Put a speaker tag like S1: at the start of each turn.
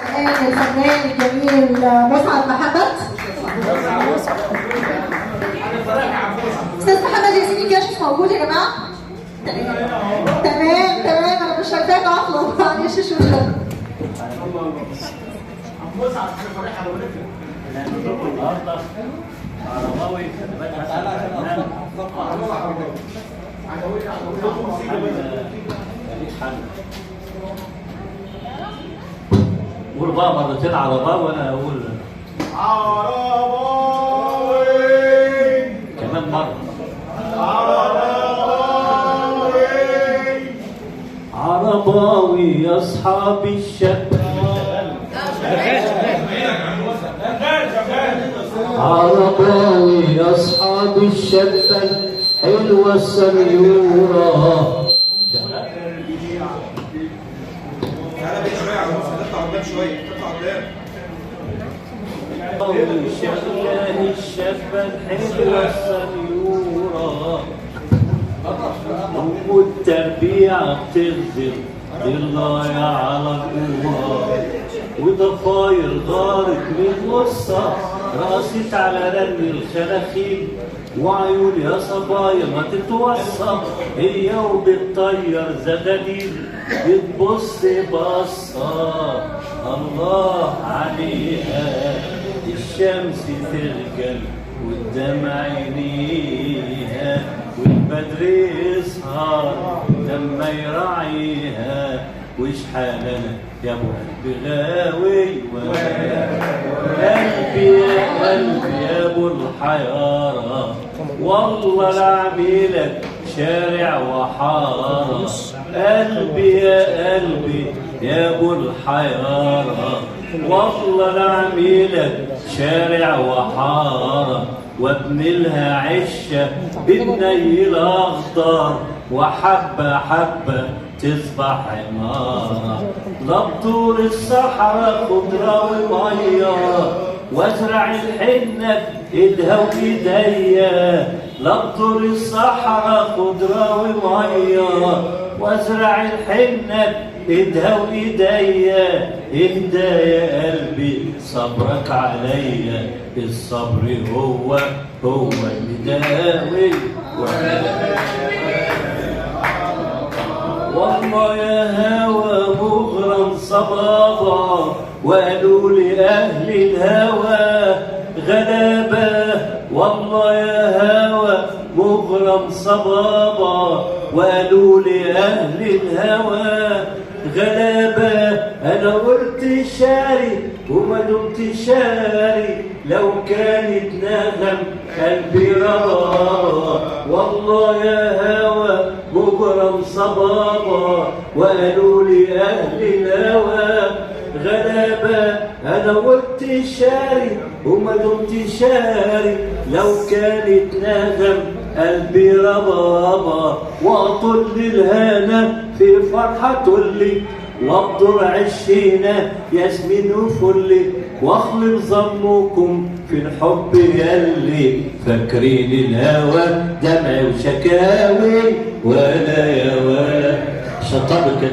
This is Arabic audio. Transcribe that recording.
S1: الفنان الجميل مسعد محمد. استاذ محمد ياسين الكاشف موجود يا جماعه؟ تمام انا مش شايفاك اصلا، معلش شكرا. مسعد في فريق النهارده عرباوي قول بقى مرتين عرباوي وانا اقول
S2: عرباوي
S1: كمان مره. عرباوي يا اصحاب الشباب، عرباوي يا اصحاب الشباب حلوه السنيوره.
S2: تعالى بيه شويه يا عم موسى، تطلع قدام شويه، تطلع قدام.
S1: شغلاني الشباب حلوه السنيوره، والتربيعه بتغزل ضلايا على القوه، وضفاير غارت من غصه راست على رن الخلاخيل، وعيون يا صبايا ما تتوصى هي وبتطير زغاليل، بتبص بصة الله عليها، الشمس ترجل قدام عينيها، والبدر يسهر لما يراعيها، وش حالنا يا ابو قلبي غاوي قلبي يا قلبي يا ابو الحيارة، والله لعميلك شارع وحارة، قلبي يا قلبي يا ابو الحيارة، والله لعميلك شارع وحارة، وابني لها عشة بالنيل اخضر، وحبة حبة تصبح عمارة، لبطور الصحراء خضرة ومية، وازرع الحنة ايدها وايديا، لبطور الصحراء خضرة ومية، وازرع الحنة ايدها وايديا، اهدى يا قلبي صبرك عليا، الصبر هو اللي داوي. والله يا هوى مغرم صبابة، وقالوا لي أهل الهوى غلابة، والله يا هوى مغرم صبابة، وقالوا لي أهل الهوى غلابة، أنا قلت شاري وما دمت شاري، لو كانت نغم قلبي رضا، والله يا هوى مغرم صبابة، وقالوا لي أهل الهوى غلابة، أنا قلت شاري وما دمت شاري، لو كانت نغم قلبي ربابة، وأطل الهنا في فرحة لي، وابدر عشينا ياسمين وفلي، واخلق ظنكم في الحب يلي، فاكرين الهوى دمع وشكاوي، ولا يا ولا شطبك